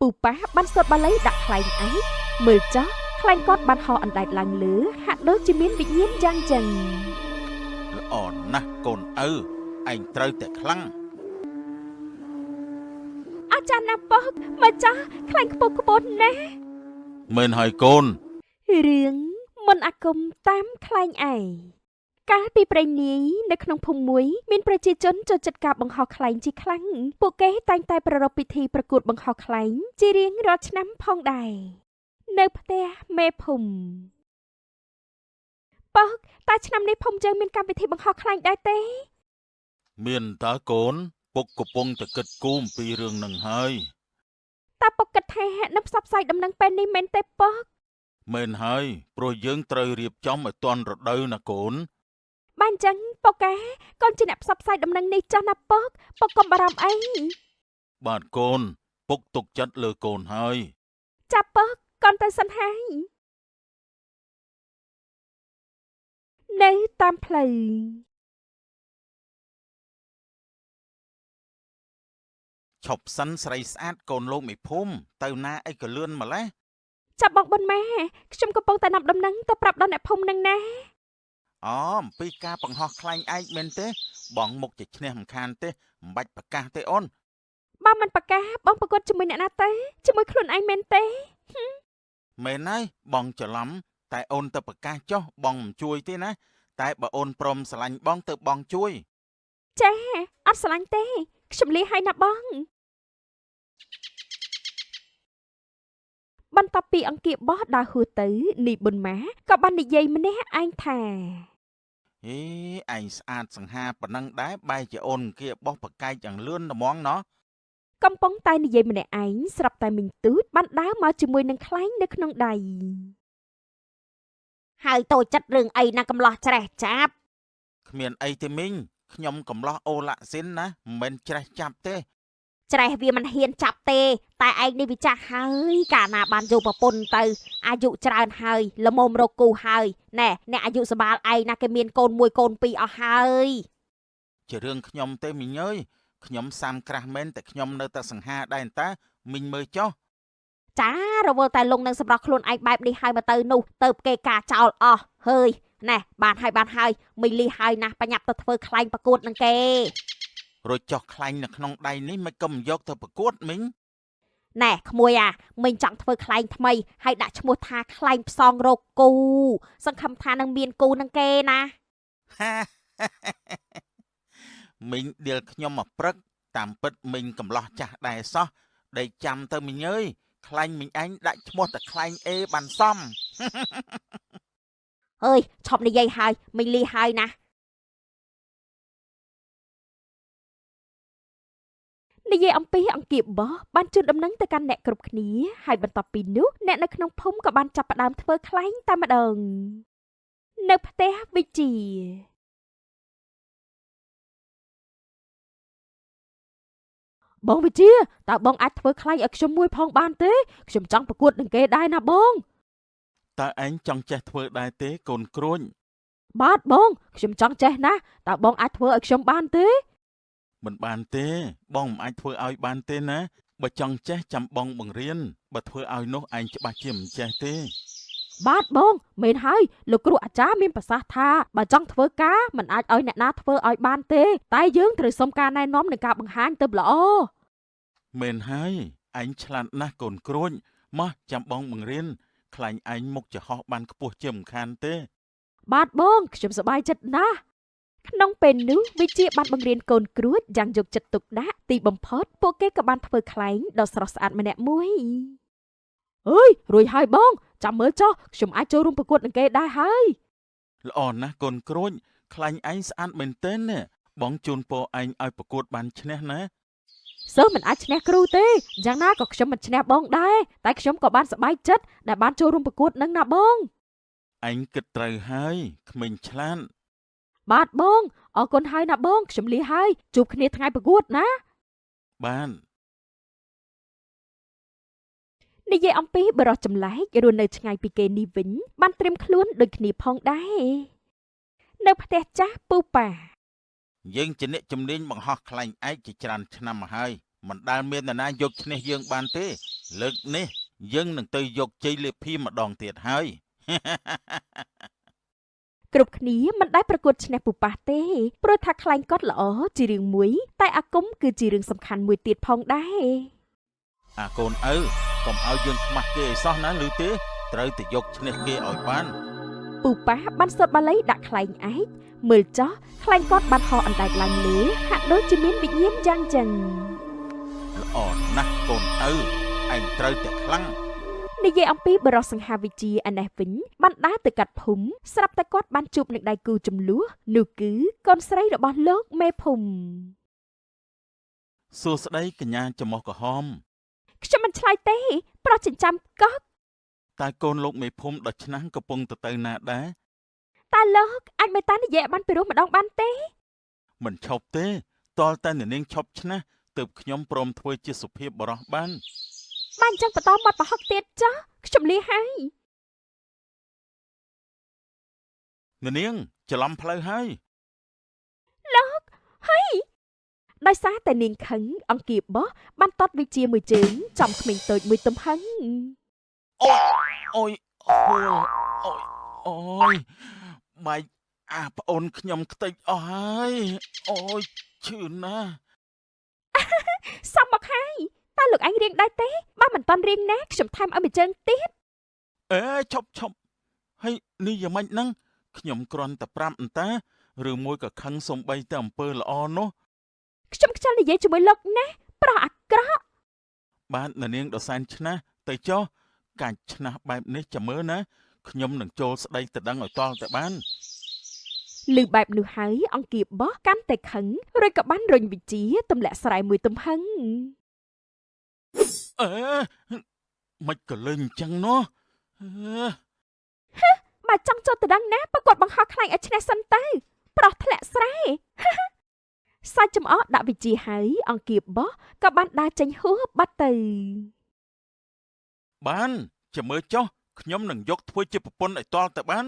ពូប៉ាបានស្ទាត់បាលីដាក់ខ្លែងឯងមើលចោះខ្លែងគាត់បានហោះអណ្ដែតឡើងលើហាក់ដូចជាមានវិញ្ញាណយ៉ាងចឹងល្អណាស់កូនឪឯងត្រូវតែខ្លាំងអាចារ្យណាពុកមកចាស់ខ្លែងខ្ពស់ខ្ពស់ណាស់មែនហើយកូនរឿងមុនអាគមតាមខ្លែងឯងកាលពីព្រេងនាយនៅក្នុងភូមិមួយមានប្រជាជនចូលចិត្តការបង្ហោះខ្លែងជាខ្លាំងពួកគេតែងតែប្រារព្ធពិធីប្រកួតបង្ហោះខ្លែងជារៀងរាល់ឆ្នាំផងដែរនៅផ្ទះមេភូមិពុកតែឆ្នាំនេះភូមិយើងមានកម្មវិធីបង្ហោះខ្លែងដែរទេមានតើកូនពុកកំពុងតែគិតគូរអំពីរឿងនឹងហើយតើពុកគិតថានឹងផ្សព្វផ្សាយដំណឹងពេលនេះមែនទេពុកមែនហើយព្រោះយើងត្រូវរៀបចំឲ្យទាន់រដូវណាកូនបានអញ្ចឹងពុកកាកូនជាអ្នកផ្សព្វផ្សាយដំណឹងនេះចាស់ណាពុកកុំបារម្ភអីបាទកូនពុកទុកចិត្តលើកូនហើយចាប់ពុកកូនទៅសិនហើយនៅតាមផ្លូវឈប់សិនស្រីស្អាតកូនលោកមេភូមិទៅណាអីក៏លឿនម្ល៉េះចាប់បងប៊ុនម៉ែខ្ញុំកំពុងតែនាំដំណឹងទៅប្រាប់ដល់អ្នកភូមិនឹងណាអំពីការបង្ហោះខ្លែងឯកមែនទេបងមុខជាឈ្នះមិនខានទេមិនបាច់ប្រកាសទេអូនបើមិនប្រកាសបងប្រកួតជាមួយអ្នកណាទៅជាមួយខ្លួនឯងមែនទេមែនហើយបងច្រឡំតែអូនទៅប្រកាសចុះបងមិនជួយទេណាតែបើអូនព្រមស្រឡាញ់បងទៅបងជួយចាអត់ស្រឡាញ់ទេខ្ញុំលាហើយណាបងបន្ទាប់ពីអង្គាបោះដើរហួសទៅនីប៊ុនម៉ាក៏បាននិយាយម្នាក់ឯងថាហេឯងស្អាតសង្ហាប៉ុណ្ណឹងដែរបែរជាអូនអង្គាបោះប្រកែកយ៉ាងលឿនត្មងណោះកំពុងតែនិយាយម្នាក់ឯងស្រាប់តែមីងទូចបានដើរមកជាមួយនឹងខ្លែងនៅក្នុងដៃហើយតូចចិត្តរឿងអីណាកំឡោះច្រេះចាប់គ្មានអីទេមីងខ្ញុំកំឡោះអូឡាក់ស៊ីនណាមិនមែនច្រេះចាប់ទេច្រេះវាមិនហ៊ានចាប់ទេតែឯងនេះវាចាស់ហើយកាលណាបានយកប្រពន្ធទៅអាយុច្រើនហើយល្មមរកគូហើយណែអ្នកអាយុសម្បាលឯងណាគេមានកូនមួយកូនពីរអស់ហើយជារឿងខ្ញុំទេមីងអើយខ្ញុំសាមក្រាស់មែនតែខ្ញុំនៅតែសង្ហាដែរតាមីងមើលចុះចារវល់តែលងនឹងសម្រាប់ខ្លួនឯងបែបនេះហើយមកទៅនោះទៅគេការចោលអស់ហើយណែបានហើយមីលីហើយណាបញ្ញាប់ទៅធ្វើខ្លែងប្រកួតនឹងគេរួចចុះខ្លាញ់នៅក្នុងដៃនេះមិនក៏មិនយកទៅប្រកួតមីងណែក្មួយមីងចង់ធ្វើខ្លែងថ្មីហើយដាក់ឈ្មោះថាខ្លែងផ្សងរកគូសង្ឃឹមថានឹងមានគូនឹងគេណាមីងដៀលខ្ញុំមកព្រឹកតាមពិតមីងកំឡោះចាស់ដែរសោះដេកចាំទៅមីងអើយខ្លាញ់មីងឯងដាក់ឈ្មោះតែខ្លែងអេបានសមអើយឈប់និយាយហើយមីងលីហើយណានិយាយអំពីអង្គាបបោះបានជូនដំណឹងទៅកាន់អ្នកគ្រប់គ្នាហើយបន្ទាប់ពីនោះអ្នកនៅក្នុងភូមិក៏បានចាប់ផ្ដើមធ្វើខ្លែងតែម្ដងនៅផ្ទះវិជាបងវិជាតើបងអាចធ្វើខ្លែងឲ្យខ្ញុំមួយផងបានទេខ្ញុំចង់ប្រកួតនឹងគេដែរណាបងតើឯងចង់ចេះធ្វើដែរទេកូនក្រួញបាទបងខ្ញុំចង់ចេះណាតើបងអាចធ្វើឲ្យខ្ញុំបានទេមិនបានទេបងមិនអាចធ្វើឲ្យបានទេណាបើចង់ចេះចាំបងបង្រៀនបើធ្វើឲ្យនោះឯងច្បាស់ជាមិនចេះទេបាទបងមែនហើយលោកគ្រូអាចារ្យមានប្រសាសន៍ថាបើចង់ធ្វើការមិនអាចឲ្យអ្នកណាធ្វើឲ្យបានទេតែយើងត្រូវសុំការណែនាំនិងការបង្ហាញទៅល្អមែនហើយឯងឆ្លាតណាស់កូនក្រួញមកចាំបងបង្រៀនខ្លាញ់ឯងមុខចំហបានខ្ពស់ជាមិនខានទេបាទបងខ្ញុំសប្បាយចិត្តណាស់ក្នុងពេលនោះវិជាបានបង្រៀនកូនគ្រួចយ៉ាងយកចិត្តទុកដាក់ទីបំផុតពួកគេក៏បានធ្វើខ្លែងដ៏ស្រស់ស្អាតម្នាក់មួយអើយរួចហើយបងចាំមើលចុះខ្ញុំអាចចូលរួមប្រកួតនឹងគេដែរហើយល្អណាស់កូនក្រួញខ្លាញ់ឯងស្អាតមែនទែនណាបងជូនពរឯងឲ្យប្រកួតបានឈ្នះណាសិស្សមិនអាចឈ្នះគ្រូទេយ៉ាងណាក៏ខ្ញុំមិនឈ្នះបងដែរតែខ្ញុំក៏បានសប្បាយចិត្តដែលបានចូលរួមប្រកួតនឹងណាបងឯងគិតត្រូវហើយក្មេងឆ្លាតបាទបងអរគុណហើយណាបងខ្ញុំលាហើយជួបគ្នាថ្ងៃប្រកួតណាបាននិយាយអំពីបរិសចម្លែករស់នៅឆ្ងាយពីគេនេះវិញបានត្រៀមខ្លួនដូចគ្នាផងដែរនៅផ្ទះចាស់ពូប៉ាយើងជាអ្នកជំនាញបង្ហោះខ្លែងឯកជាច្រើនឆ្នាំមកហើយ មិនដែលមាននរណាយកឈ្នះយើងបានទេលើកនេះយើងនឹងទៅយកជ័យលាភីម្ដងទៀតហើយ គ្រប់គ្នាមិនដែលប្រកួតឈ្នះពូប៉ះទេព្រោះថាខ្លែងកត់ល្អជារឿងមួយតែអាគមគឺជារឿងសំខាន់មួយទៀតផងដែរ អាកូនឪកុំឲ្យយើងខ្មាស់គេឲ្យសោះណាឮទេត្រូវតែយកឈ្នះគេឲ្យបាន ពូប៉ះបានសូត្របាលីដាក់ខ្លែងឯកមើលចោះខ្លែងកត់បានហោះអណ្ដែតឡើងលើហាក់ដូចជាមានវិញ្ញាណយ៉ាងចឹង ល្អណាស់កូនឪឯងត្រូវតែខ្លាំង និយាយអំពីបរិសសង្ហាវិជាឯនេះវិញបានដើរទៅកាត់ភូមិស្រាប់តែគាត់បានជួបនឹងដៃគូចំនួននោះគឺកូនស្រីរបស់លោកមេភូមិ សួស្តីកញ្ញាចំមុះក្រហម ខ្ញុំមិនឆ្លើយទេប្រោះចិញ្ចាំកក់ តើកូនលោកមេភូមិដ៏ឆ្នាំងកំពុងទៅណាដែរ តើលោកអាចមេតានិយាយបានពីរោះម្ដងបានទេ មិនឈប់ទេតលតែអ្នកនាងឈប់ឈ្នះទើបខ្ញុំព្រមធ្វើជាសុភាពបរោះបាន បានអញ្ចឹងបន្តមកប្រហុកទៀតចាស់ខ្ញុំលាហើយ អ្នកនាងច្រឡំផ្លូវហើយ លោកហើយដោយសារតែនាងខឹងអង្គាបោះបានតត់វិជាមួយជើងចំក្មេងតូចមួយទំហឹង អូយហួលអូយបែកអាប្អូនខ្ញុំខ្ទេចអស់ហើយអូយឈឺណាស់ សំមកហើយតើលោកអញរៀងដែរទេបើមិនតន់រៀងណាខ្ញុំថែមឲ្យមួយជើងទៀត អេឈប់ហើយនេះយ៉ាងម៉េចហ្នឹងខ្ញុំគ្រាន់តែប្រាប់អន្តាឬមួយក៏ខឹងសំបីតែអំពើល្អនោះ ខ្ញុំខ្ជិលនិយាយជាមួយលោកណាប្រោះអាក្រក់ បាទអ្នកនាងដ៏សែនឆ្នះទៅចុះកាច់ឆ្នះបែបនេះចាំមើលណាខ្ញុំនឹងចូលស្ដីទៅដឹងឲ្យតល់តែបាន លឺបែបនោះហើយអង្គាបោះកាន់តែខឹងរួចក៏បានរុញវិជាទម្លាក់ស្រែមួយទំហឹង អេមិនក៏លេងអញ្ចឹងនោះ បើចង់ចូលទៅដឹងណាប្រកួតបង្ហោះខ្លែងឲ្យឈ្នះសិនទៅប្រោះធ្លាក់ស្រែ សាច់ចំអកដាក់វិជាហើយអង្គាបោះក៏បានដើរចេញហួសបាត់ទៅ បានចាំមើលចុះខ្ញុំនឹងយកធ្វើជាប្រពន្ធឲ្យតល់តែបាន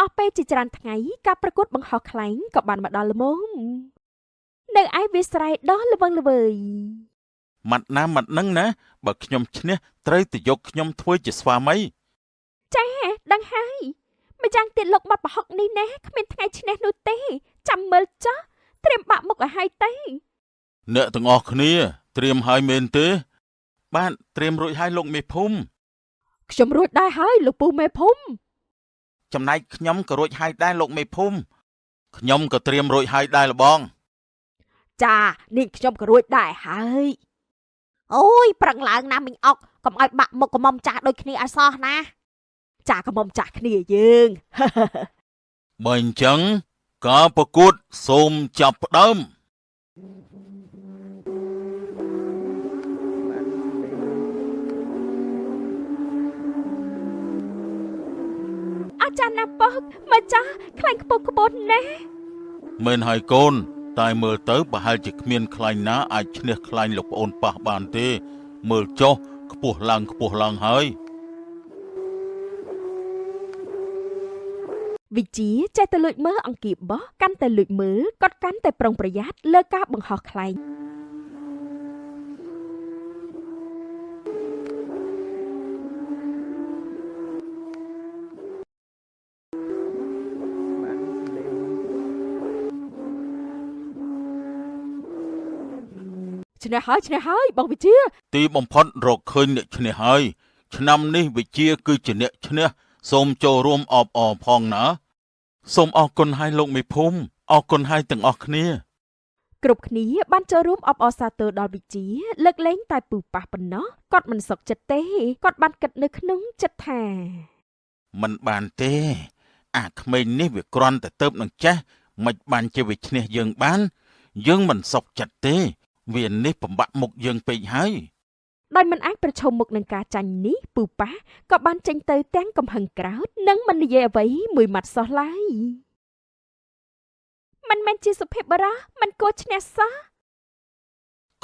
អស់ពេលជាច្រើនថ្ងៃការប្រកួតបង្ហោះខ្លែងក៏បានមកដល់ល្មមនៅឯវាលស្រែដ៏ល្វឹងល្វើយ ម៉ាត់ណាម៉ាត់នឹងណាបើខ្ញុំឈ្នះត្រូវតែយកខ្ញុំធ្វើជាស្វាមី ចាដឹងហើយម្យ៉ាងទៀតលោកបាត់ប្រហុកនេះណាគ្មានថ្ងៃឈ្នះនោះទេចាំមើលចោះត្រៀមបាក់មុខឲ្យហើយទេ អ្នកទាំងអស់គ្នាត្រៀមហើយមែនទេបាទត្រៀមរួចហើយលោកមេភូមិ ខ្ញុំរួចដែរហើយលោកពូមេភូមិ ចំណែកខ្ញុំក៏រួចហើយដែរលោកមេភូមិខ្ញុំក៏ត្រៀមរួចហើយដែរលបង ចានេះខ្ញុំក៏រួចដែរហើយអូយប្រឹងឡើងណាមិញអុកកុំឲ្យបាក់មុខកុំមុំចាស់ដូចគ្នាឲ្យសោះណាចាកុំមុំចាស់គ្នាយើង បើអញ្ចឹងការប្រកួតសូមចាប់ផ្ដើម អាចារ្យណាពុកមកចាស់ខ្លាញ់ខ្ពស់ខ្ពស់ណាស់ មែនហើយកូនតែមើលទៅប្រហែលជាគ្មានខ្លាញ់ណាអាចឈ្នះខ្លាញ់លោកប្អូនប៉ះបានទេមើលចុះខ្ពស់ឡើងហើយ វិជាចេះតែលួចមើលអង្គាបោះកាន់តែលួចមើលគាត់កាន់តែប្រុងប្រយ័ត្នលើការបង្ហោះខ្លែង ឈ្នះហើយបងវិជា ទីបំផុតរកឃើញអ្នកឈ្នះហើយឆ្នាំនេះវិជាគឺជាអ្នកឈ្នះសូមចូលរួមអបអរផងណាសូមអរគុណឲ្យលោកមេភូមិអរគុណឲ្យទាំងអស់គ្នា គ្រប់គ្នាបានចូលរួមអបអរសាទរដល់វិជាលើកលែងតែពូប៉ះប៉ុណ្ណោះគាត់មិនសុខចិត្តទេគាត់បានគិតនៅក្នុងចិត្តថា មិនបានទេអាក្មេងនេះវាគ្រាន់តែទៅនឹងចេះមិនបានជាវាឈ្នះយើងបានយើងមិនសុខចិត្តទេវានេះពិបាកមុខយើងពេកហើយ ដោយមិនអាចប្រឈមមុខនឹងការចាញ់នេះពូប៉ះក៏បានចេញទៅទាំងកំហឹងក្រោធនិងមិននិយាយអ្វីមួយម៉ាត់សោះឡើយមិនមែនជាសុភាពបរោះមិនគួរឈ្នះសោះ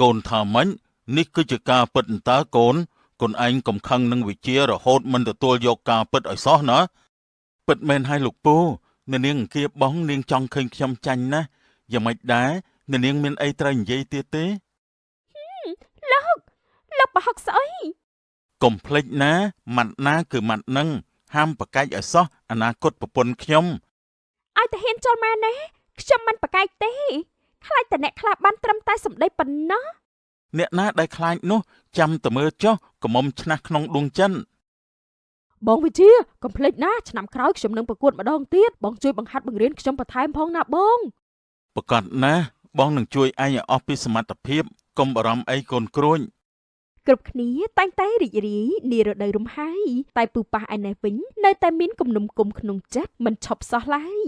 កូនថាម៉េចនេះគឺជាការពិតអន្តើកូនកូនឯងកំខឹងនឹងវិជារហូតមិនទទួលយកការពិតឲ្យសោះណាពិតមែនហើយលោកពូអ្នកនាងអង្គាបងនាងចង់ឃើញខ្ញុំចាញ់ណាយ៉ាងម៉េចដែរអ្នកនាងមានអីត្រូវនិយាយទៀតទេ លោកប្រហុកស្អី កុំភ្លេចណាម៉ាត់ណាគឺម៉ាត់នឹងហាមប្រកែកឲ្យសោះអនាគតប្រពន្ធខ្ញុំ ឲ្យតាហ៊ានចូលមកណាខ្ញុំមិនប្រកែកទេខ្លាចតែអ្នកខ្លះបានត្រឹមតែសម្ដីប៉ុណ្ណោះ អ្នកណាដែលខ្លាចនោះចាំតែមើលចុះកុំមុំឆ្នះក្នុងដួងចិន បងវិជាកុំភ្លេចណាឆ្នាំក្រោយខ្ញុំនឹងប្រកួតម្ដងទៀតបងជួយបង្ហាត់បង្រៀនខ្ញុំបន្ថែមផងណាបង ប្រកាសណាបងនឹងជួយឯងឲ្យអស់ពីសមត្ថភាពកុំបារម្ភអីកូនក្រួញ គ្រប់គ្នាតែងតែរីករាយនារដូវរំហើយតែពូប៉ះឯនេះវិញនៅតែមានគំនុំគុំក្នុងចិត្តមិនឈប់សោះឡើយ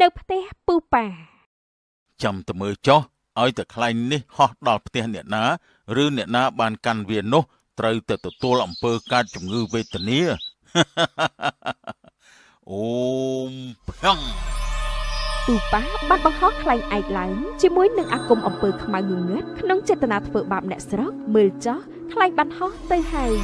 នៅផ្ទះពូប៉ា ចាំតែមើលចុះឲ្យតែខ្លែងនេះហោះដល់ផ្ទះអ្នកណាឬអ្នកណាបានកាន់វានោះត្រូវតែទទួលអំពើកើតជំងឺវេទនា អូមភំ ពូប៉ាបានបង្ហោះខ្លែងឯកឡើងជាមួយនឹងអាគមអំពើខ្មៅងងឹតក្នុងចេតនាធ្វើបាបអ្នកស្រុកមើលចោះខ្លែងបានហោះទៅហើយ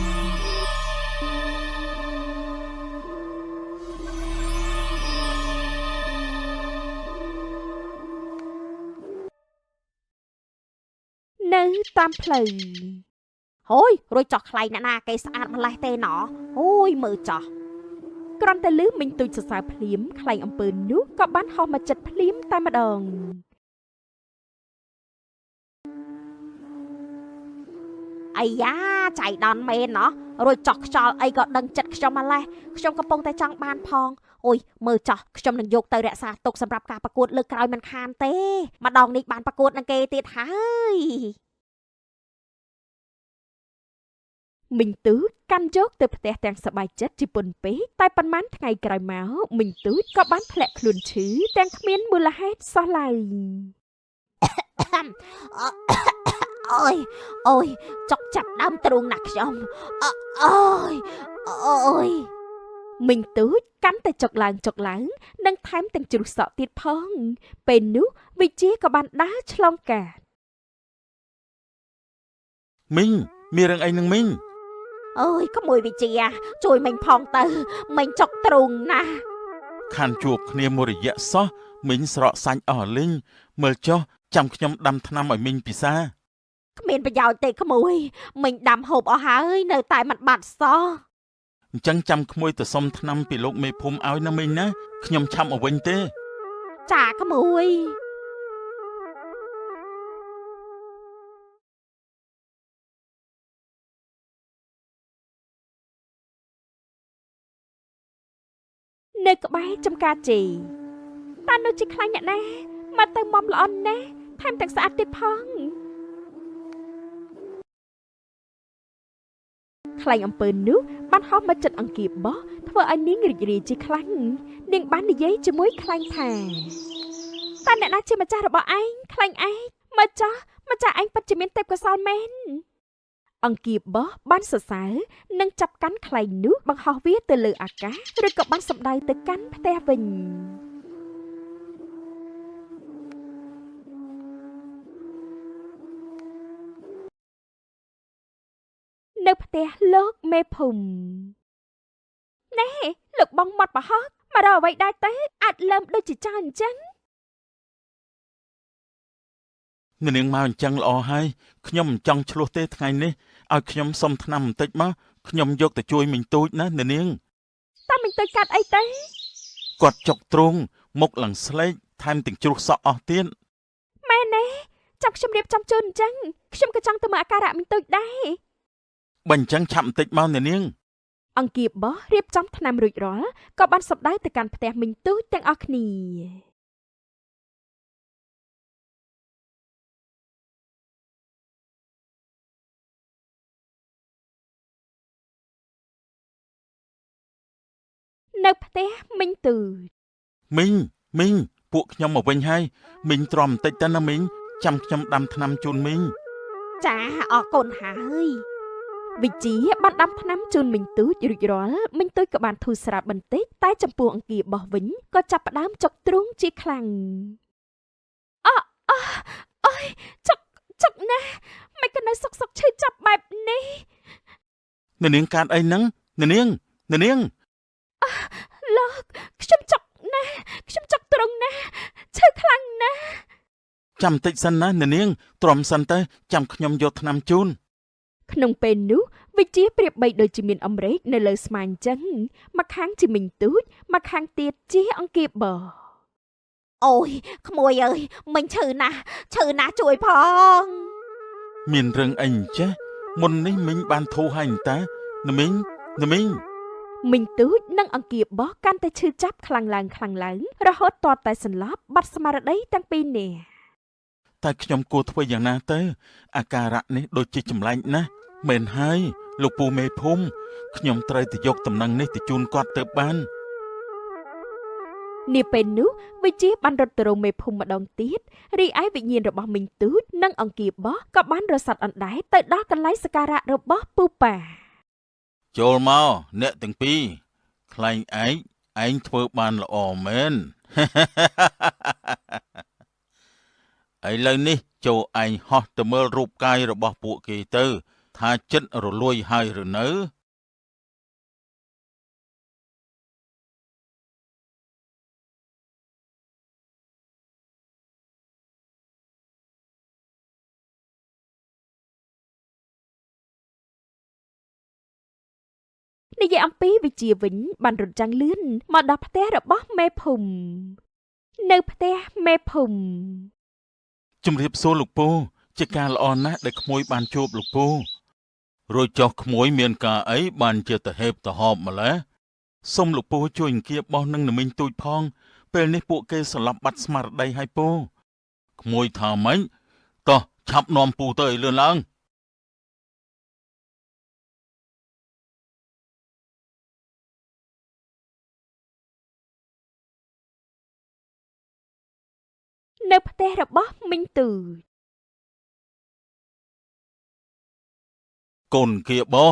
នៅតាមផ្លូវហូយរួចចោះខ្លែងអ្នកណាគេស្អាតម្លេះទេណោអូយមើលចោះគ្រាន់តែលឺមិញទូចសរសើរភ្លាមខ្លែងអំពើនោះក៏បានហោះមកចិត្តភ្លាមតែម្ដងអាយ៉ាចៃដន្យមែនណោះរួចចោះខ្យល់អីក៏ដឹងចិត្តខ្ញុំម្លេះខ្ញុំកំពុងតែចង់បានផងអូយមើលចោះខ្ញុំនឹងយកទៅរក្សាទុកសម្រាប់ការប្រកួតលើកក្រោយមិនខានទេម្ដងនេះបានប្រកួតនឹងគេទៀតហើយមីងទូចកាន់យកទៅផ្ទះទាំងសប្បាយចិត្តជាពុនពេកតែប៉ុន្មានថ្ងៃក្រោយមកមីងទូចក៏បានធ្លាក់ខ្លួនឈឺទាំងគ្មានមូលហេតុសោះឡើយអូយចុកចាប់ដើមទ្រូងណាស់ខ្ញុំអូយមីងទូចកាន់តែចុកឡើងនិងថែមទាំងជ្រុះសក់ទៀតផងពេលនោះវិជាក៏បានដើរឆ្លងកាត់ មីងមានរឿងអីនឹងមីង អើយក្មួយវិជាជួយមិញផងទៅមិញចុកទ្រូងណាស់ ខានជួបគ្នាមួយរយៈសោះមីងស្រកសាច់អស់លីងមើលចុះចាំខ្ញុំដាំថ្នាំឲ្យមីងពិសា គ្មានប្រយោជន៍ទេក្មួយមិញដាំហូបអស់ហើយនៅតែមិនបាត់សោះ អញ្ចឹងចាំក្មួយទៅសុំថ្នាំពីលោកមេភូមិឲ្យណាមីងណាខ្ញុំឆាប់មកវិញទេ ចាក្មួយនៅក្បែរចំការជីតានោះជាខ្លាញ់អ្នកណាមកទៅមុំល្អណាស់ថែមទាំងស្អាតទៀតផងខ្លាញ់អំពើនោះបានហោះមកចិត្តអង្គាបោះធ្វើឲ្យនាងរីករាយជាខ្លាំងនាងបាននិយាយជាមួយខ្លាញ់ថាតើអ្នកណាជាម្ចាស់របស់ឯងខ្លាញ់ឯងមកចាស់ឯងពិតជាមានទេពកោសល្យមែនអង្គាបោះបានសរសើរនិងចាប់កាន់ខ្លែងនោះបង្ហោះវាទៅលើអាកាសឬក៏បានសម្ដៅទៅកាន់ផ្ទះវិញនៅផ្ទះលោកមេភូមិណែលោកបងមាត់ប្រហោះមករកអ្វីដែរទេអាចលើមដូចជាចៅអញ្ចឹង នាងមកអញ្ចឹងល្អហើយខ្ញុំមិនចង់ឆ្លោះទេថ្ងៃនេះឲ្យខ្ញុំសុំថ្នាំបន្តិចមកខ្ញុំយកទៅជួយមីងទូចណានាង តើមីងទូចកាត់អីទេ គាត់ចុកទ្រូងមុខឡើងស្លេកថែមទាំងជ្រុះសក់អស់ទៀត ម៉ែណែចាំខ្ញុំរៀបចំជូនអញ្ចឹងខ្ញុំក៏ចង់ទៅមើលអាការៈមីងទូចដែរ បើអញ្ចឹងឆាប់បន្តិចមកនាង អង្គាបោះរៀបចំថ្នាំរួចរាល់ក៏បានសម្ដៅទៅកាន់ផ្ទះមីងទូចទាំងអស់គ្នានៅផ្ទះមីងទូច មីងពួកខ្ញុំមកវិញហើយមីងទ្រាំបន្តិចទៅណាមីងចាំខ្ញុំដាំថ្នាំជូនមីង ចាអរគុណហើយវិជាបានដាំថ្នាំជូនមីងទូចរួចរាល់មីងទូចក៏បានធូរស្រាលបន្តិចតែចំពោះអង្គាបោះវិញក៏ចាប់ផ្ដើមចុកទ្រូងជាខ្លាំងអូយចុកណាស់មិនក៏នៅសុកឈឺចាប់បែបនេះ នាងកាត់អីហ្នឹងនាង លោកខ្ញុំចុកណាស់ខ្ញុំចុកទ្រង់ណាស់ឈឺខ្លាំងណាស់ ចាំតិចសិនណាអ្នកនាងទ្រាំសិនទៅចាំខ្ញុំយកថ្នាំជូន ក្នុងពេលនោះវិជាប្រៀបបីដូចជាមានអម្រែកនៅលើស្មាអញ្ចឹងម្ខាងជាមីងទូចម្ខាងទៀតជាអង្គាប អូយក្មួយអើយមិញឈឺណាស់ជួយផង មានរឿងអីចេះមុននេះមីងបានធូរហើយតាណាមីង មីងទូចនិងអង្គាបកាន់តែឈឺចាប់ខ្លាំងឡើងរហូតទាល់តែសន្លប់បាត់ស្មារតីទាំងពីរនាក់ តែខ្ញុំគួរធ្វើយ៉ាងណាទៅអាការៈនេះដូចជាចម្លែកណាស់មែនហើយលោកពូមេភូមិខ្ញុំត្រូវទៅយកតំណែងនេះទៅជូនគាត់ទៅបាន នាពេលនោះវិជាបានរត់ទៅរកមេភូមិម្ដងទៀតរីឯវិញ្ញាណរបស់មីងទូចនិងអង្គាបក៏បានរសាត់អណ្ដែតទៅដល់កន្លែងសក្ការៈរបស់ពូប៉ា ចូលមកអ្នកទាំងពីរខ្លែងឯងធ្វើបានល្អមែន ឥឡូវនេះចូលឯងហោះទៅមើលរូបកាយរបស់ពួកគេទៅថាចិត្តរលួយហើយឬនៅ និយាយអំពីវិជាវិញបានរត់ចាំងលឿនមកដល់ផ្ទះរបស់មេភូមិនៅផ្ទះមេភូមិ ជំរាបសួរលោកពូជាការល្អណាស់ដែលក្មួយបានជួបលោកពូរួចចុះក្មួយមានការអីបានជាទៅហេបទៅហប់ម្ល៉េះសូមលោកពូជួយអង្គាបបោះនឹងមីងទូចផងពេលនេះពួកគេស្លាប់បាត់ស្មារតីហើយពូក្មួយថាម៉េចតោះឆាប់នាំពូទៅឲ្យលឿនឡើង នៅផ្ទះរបស់មីងទូច កូនគៀបោះ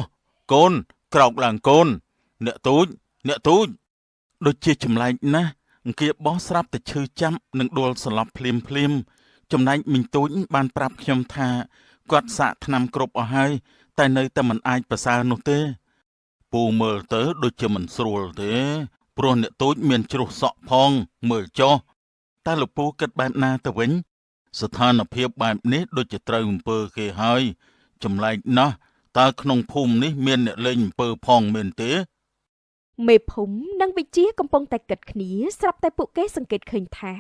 កូនក្រោកឡើងកូនអ្នកទូចដូចជាចម្លែកណាស់អង្គាបោះស្រាប់តែឈឺចាំនឹងដួលស្លាប់ភ្លាមចំណែកមីងទូចបានប្រាប់ខ្ញុំថាគាត់សាកថ្នាំគ្រប់អស់ហើយតែនៅតែមិនអាចប្រសើរនោះទេពូមើលទៅដូចជាមិនស្រួលទេព្រោះអ្នកទូចមានជ្រុះសក់ផងមើលចុះតែលោកពូគិតបែបណាទៅវិញស្ថានភាពបែបនេះដូចជាត្រូវអំពើគេហើយចម្លែកណាស់តើក្នុងភូមិនេះមានអ្នកលេងអំពើផងមែនទេ មេភូមិនិងវិជាកំពុងតែគិតគ្នាស្រាប់តែពួកគេសង្កេតឃើញថា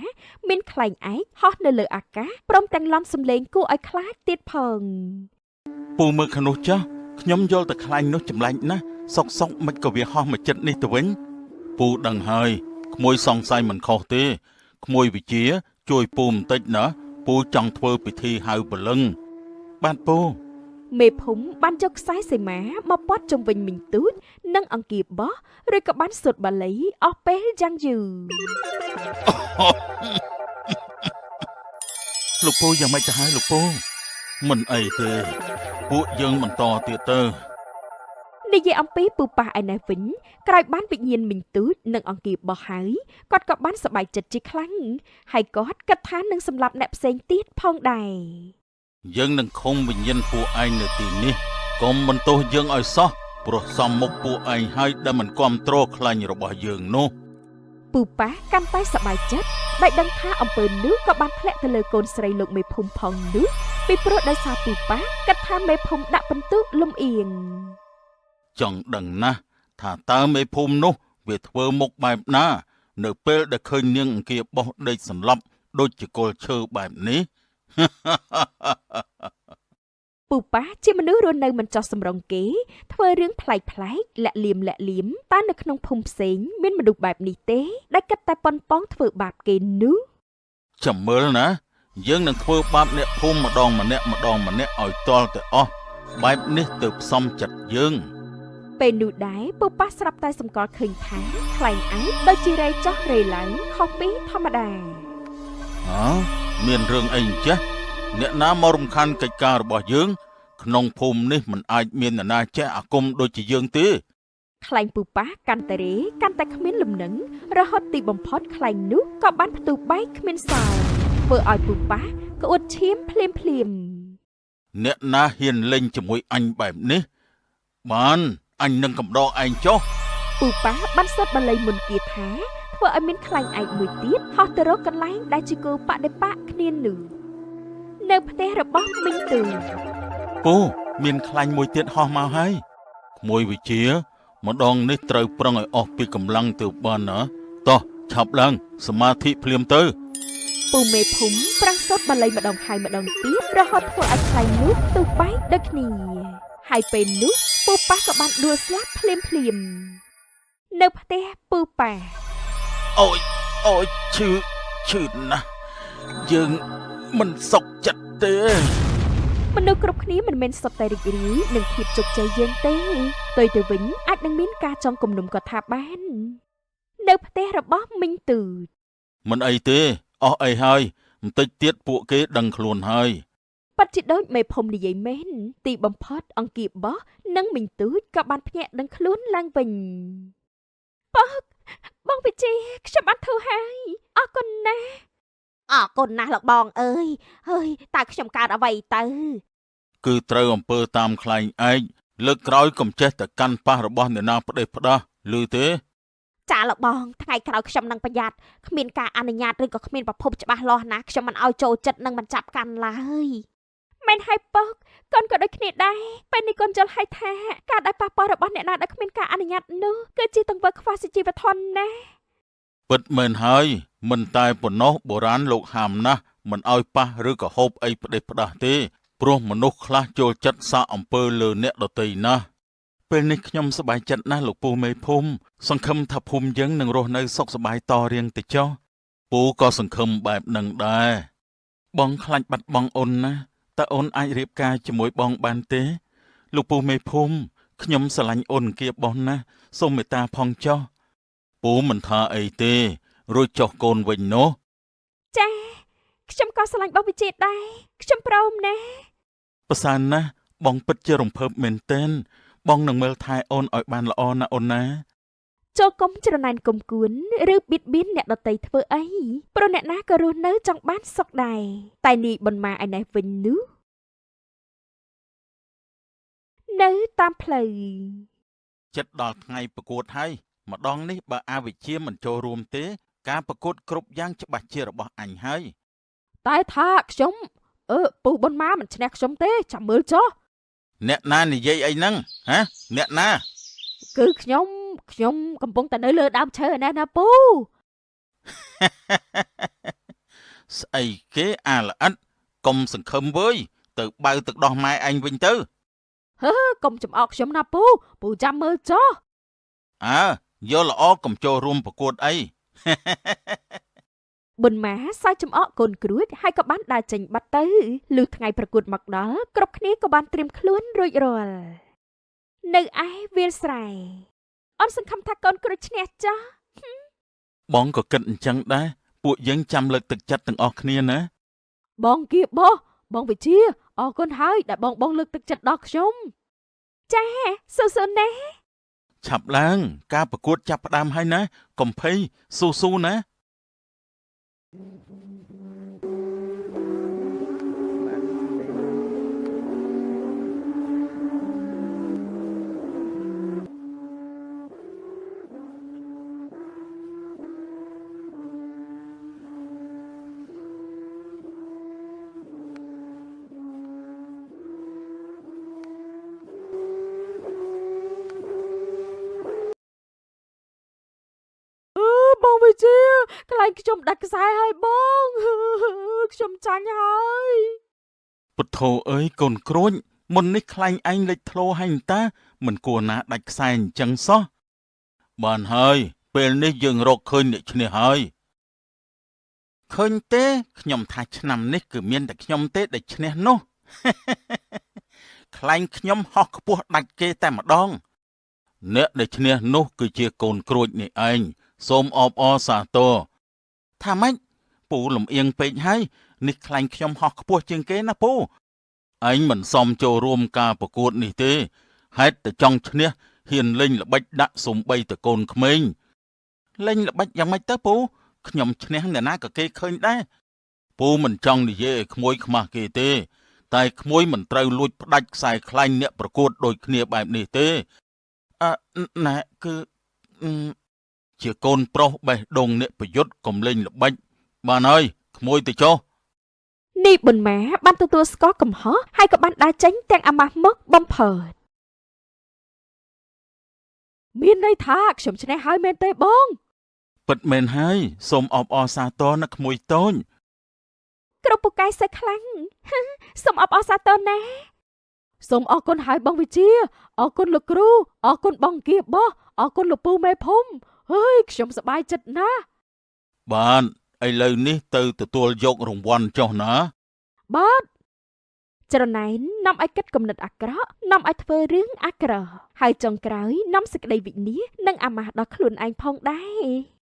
មានខ្លែងឯកហោះនៅលើអាកាសព្រមទាំងឡំសំឡេងគួរឲ្យខ្លាចទៀតផង ពូមើលខាងនោះចុះខ្ញុំយល់តែខ្លែងនោះចម្លែកណាស់សុកមិនក៏វាហោះមកចិត្តនេះទៅវិញពូដឹងហើយក្មួយសង្ស័យមិនខុសទេក្មួយវិជាជួយពូបន្តិចណាពូចង់ធ្វើពិធីហៅព្រលឹងបាទពូ មេភូមិបានយកខ្សែសីមាមកព័ទ្ធជុំវិញមីងទូចនិងអង្គាបោះឬក៏បានសូត្របាលីអស់ពេលយ៉ាងយូរ លោកពូយ៉ាងម៉េចទៅហើយលោកពូមិនអីទេពួកយើងបន្តទៀតទៅ និយាយអំពីពូប៉ះឯនេះវិញក្រោយបានវិញ្ញាណមីងទូចនិងអង្គាបោះហើយគាត់ក៏បានសប្បាយចិត្តជាខ្លាំងហើយគាត់គិតថានឹងសម្លាប់អ្នកផ្សេងទៀតផងដែរ យើងនឹងឃុំវិញ្ញាណពួកឯងនៅទីនេះកុំបន្ទោសយើងឲ្យសោះព្រោះសំមុខពួកឯងហើយដែលមិនគាំទ្រខ្លាញ់របស់យើងនោះ ពូប៉ះកាន់តែសប្បាយចិត្តដោយដឹងថាអំពើនោះក៏បានធ្លាក់ទៅលើកូនស្រីលោកមេភូមិផងនោះពីព្រោះដោយសារពូប៉ះគិតថាមេភូមិដាក់បន្ទុកលំអៀង ចង់ដឹងណាស់ថាតើមេភូមិនោះវាធ្វើមុខបែបណានៅពេលដែលឃើញនាងអង្គាបោះដេកសន្លប់ដូចជាគល់ឈើបែបនេះ ពូប៉ះជាមនុស្សរស់នៅមិនចោះសម្រងគេធ្វើរឿងប្លែកលាក់លៀមតើនៅក្នុងភូមិផ្សេងមានមនុស្សបែបនេះទេដែលគិតតែប៉ុនប៉ងធ្វើបាបគេនោះ ចាំមើលណាយើងនឹងធ្វើបាបអ្នកភូមិម្ដងម្នាក់ឲ្យទាល់តែអស់បែបនេះទៅផ្សំចិត្តយើង ពេលនោះដែរពូប៉ះស្រាប់តែសម្គាល់ឃើញថាខ្លែងឯកដូចជារៃចោះរៃឡើងខុសពីធម្មតា មានរឿងអីចេះអ្នកណាមករំខានកិច្ចការរបស់យើងក្នុងភូមិនេះមិនអាចមាននរណាចេះអាគមដូចជាយើងទេ ខ្លែងពូប៉ះកាន់តែគ្មានលំនឹងរហូតទីបំផុតខ្លែងនោះក៏បានផ្ទុះបែកគ្មានសល់ធ្វើឲ្យពូប៉ះក្អួតឈាមភ្លាម អ្នកណាហ៊ានលេងជាមួយអញបែបនេះបានអញនឹងកំដរឯងចុះ ពូប៉ះបានសូត្របាលីមុនគាថាធ្វើឲ្យមានខ្លែងឯកមួយទៀតហោះទៅរកកន្លែងដែលជាគោបដិបកគ្នានោះ នៅផ្ទះរបស់មីងទូ ពូមានខ្លាញ់មួយទៀតហោះមកហើយក្មួយវិជាម្ដងនេះត្រូវប្រឹងឲ្យអស់ពីកម្លាំងទៅបានណាតោះឆាប់ឡើងសមាធិភ្លាមទៅ ពូមេភូមិប្រាំងសុតបល័យម្ដងហើយម្ដងទៀតរហូតធ្វើឲ្យខ្លាញ់នោះទូបែកដូចគ្នាហើយពេលនោះពូប៉ះក៏បានដួលស្លាប់ភ្លាមនៅផ្ទះពូប៉ា អូយអូយឈឺណាស់យើងមិនសុខចិត្តទេ មនុស្សគ្រប់គ្នាមិនមែនសុទ្ធតែរីករាយនឹងភាពជោគជ័យយើងទេផ្ទុយទៅវិញអាចនឹងមានការចង់គំនុំក៏ថាបាននៅផ្ទះរបស់មីងទូ មិនអីទេអស់អីហើយបន្តិចទៀតពួកគេដឹងខ្លួនហើយ ប៉ាត់ជាដូចមេភូមិនិយាយមែនទីបំផុតអង្គាបោះនិងមីងទូចក៏បានភ្ញាក់ដឹងខ្លួនឡើងវិញបងវិជាខ្ញុំបានធ្វើហើយអរគុណណាស់ អរគុណណាស់លោកបងអើយហើយតើខ្ញុំកើតអ្វីទៅ គឺត្រូវអំពើតាមខ្លែងឯងលើកក្រោយកុំចេះតែកាន់ប៉ះរបស់អ្នកណាផ្ដេសផ្ដាស់ឮទេ ចាលោកបងថ្ងៃក្រោយខ្ញុំនឹងប្រយ័ត្នគ្មានការអនុញ្ញាតឬក៏គ្មានប្រភពច្បាស់លាស់ណាខ្ញុំមិនឲ្យចូលចិត្តនឹងមិនចាប់កាន់ឡើយ មែនហើយប៉ុកកូនក៏ដូចគ្នាដែរពេលនេះកូនយល់ហើយថាការដែលប៉ះពាល់របស់អ្នកណាដែលគ្មានការអនុញ្ញាតនោះគឺជាទង្វើខ្វះសុជីវធម៌ណាស់ ពិតមែនហើយមិនតែប៉ុណ្ណោះបុរាណលោកហាមណាស់មិនឲ្យប៉ះឬក៏ហូបអីផ្ដេសផ្ដាស់ទេព្រោះមនុស្សខ្លះចូលចិត្តសាកអំពើលើអ្នកដទៃណាស់ពេលនេះខ្ញុំសប្បាយចិត្តណាស់លោកពូមេភូមិសង្ឃឹមថាភូមិយើងនឹងរស់នៅសុខសប្បាយតរៀងទៅចុះពូក៏សង្ឃឹមបែបនឹងដែរបងខ្លាចបាត់បង់អូនណាតើអូនអាចរៀបការជាមួយបងបានទេលោកពូមេភូមិខ្ញុំស្រឡាញ់អូនគៀបបងណាសូមមេត្តាផងចុះពូមិនថាអីទេរួចចុះកូនវិញនោះ ចាខ្ញុំក៏ស្រឡាញ់បងវិជាដែរខ្ញុំព្រមណា ប្រសើរណាស់បងពិតជារំភើបមែនទែនបងនឹងមើលថែអូនឲ្យបានល្អណាស់អូនណា ចូលកុំច្រណែនគុំគួនឬបៀតបៀនអ្នកដតីធ្វើអីព្រោះអ្នកណាក៏រស់នៅចង់បានសុខដែរតែនាយបនមាឯនេះវិញនោះនៅតាមផ្លូវ ចិត្តដល់ថ្ងៃប្រកួតហើយម្ដងនេះបើអវិជ្ជាមិនចូលរួមទេការប្រកួតគ្រប់យ៉ាងច្បាស់ជារបស់អញហើយ តែថាខ្ញុំពូបនមាមិនឈ្នះខ្ញុំទេចាំមើលចុះ អ្នកណានិយាយអីហ្នឹងហ៎អ្នកណា គឺខ្ញុំកំពុងតែនៅលើដើមឈើឯណាពូ ស្អីគេអាល្អិតកុំសង្ឃឹមវើយទៅបើទឹកដោះម៉ែឯងវិញទៅ កុំចំអកខ្ញុំណាពូចាំមើលចុះ អើយល់ល្អកុំចូលរួមប្រកួតអី ប៊ុនម៉ាសើចចំអកកូនគ្រួចហើយក៏បានដើរចេញបាត់ទៅលុះថ្ងៃប្រកួតមកដល់គ្រប់គ្នាក៏បានត្រៀមខ្លួនរួចរាល់នៅឯវាលស្រែអត់សង្ឃឹមថាកូនគ្រួចឈ្នះចាស់ បងក៏គិតអញ្ចឹងដែរពួកយើងចាំលើកទឹកចិត្តទាំងអស់គ្នាណា បងគៀបបងវិជាអរគុណហើយដែលបងលើកទឹកចិត្តដល់ខ្ញុំចាស៊ូណា ឆាប់ឡើងការប្រកួតចាប់ផ្ដើមហើយណាកុំភ័យស៊ូណា បងវិជាខ្លាញ់ខ្ញុំដាច់ខ្សែហើយបង ខ្ញុំចាញ់ហើយ ពុទ្ធោអើយកូនគ្រួចមុននេះខ្លែងឯងលេចធ្លោហើយតាមិនគួរណាដាច់ខ្សែអញ្ចឹងសោះបានហើយពេលនេះយើងរកឃើញអ្នកឈ្នះហើយឃើញទេខ្ញុំថាឆ្នាំនេះគឺមានតែខ្ញុំទេដែលឈ្នះនោះ ខ្លែងខ្ញុំហោះខ្ពស់ដាច់គេតែម្ដងអ្នកដែលឈ្នះនោះគឺជាកូនគ្រួចនេះឯងសូមអបអរសាទរថាម៉េចពូលំអៀងពេកហើយនេះខ្លែងខ្ញុំហោះខ្ពស់ជាងគេណាពូឯងមិនសមចូលរួមការប្រកួតនេះទេហេតុតែចង់ឈ្នះហ៊ានលេងល្បិចដាក់សំបីតកូនក្មេងលេងល្បិចយ៉ាងម៉េចទៅពូខ្ញុំឈ្នះអ្នកណាក៏គេឃើញដែរពូមិនចង់និយាយឲ្យក្មួយខ្មាស់គេទេតែក្មួយមិនត្រូវលួចផ្ដាច់ខ្សែខ្លែងអ្នកប្រកួតដូចគ្នាបែបនេះទេណែគឺជាកូនប្រុសបេះដូងអ្នកប្រយុទ្ធកុំលេងល្បិចបានហើយក្មួយទៅចុះ នេះប៊ុនម៉ាបានទទួលស្គាល់កំហុសហើយក៏បានដើរចេញទាំងអាម៉ាស់មកបំផើតមានន័យថាខ្ញុំឈ្នះហើយមែនទេបង ពិតមែនហើយសូមអបអរសាទរណាក្មួយតូច គ្រប់ពូកែសេះខ្លាំង សូមអបអរសាទរណាសូមអរគុណហើយបងវិជាអរគុណលោកគ្រូអរគុណបងគៀបបោះអរគុណលោកពូមេភូមិហើយខ្ញុំសប្បាយចិត្តណាស់ បានឥឡូវនេះទៅទទួលយករង្វាន់ចុះណា បាទច្រណែននាំឲ្យគិតគំនិតអាក្រក់នាំឲ្យធ្វើរឿងអាក្រក់ហើយចុងក្រោយនាំសេចក្តីវិនាសនិងអាម៉ាស់ដល់ខ្លួនឯងផងដែរ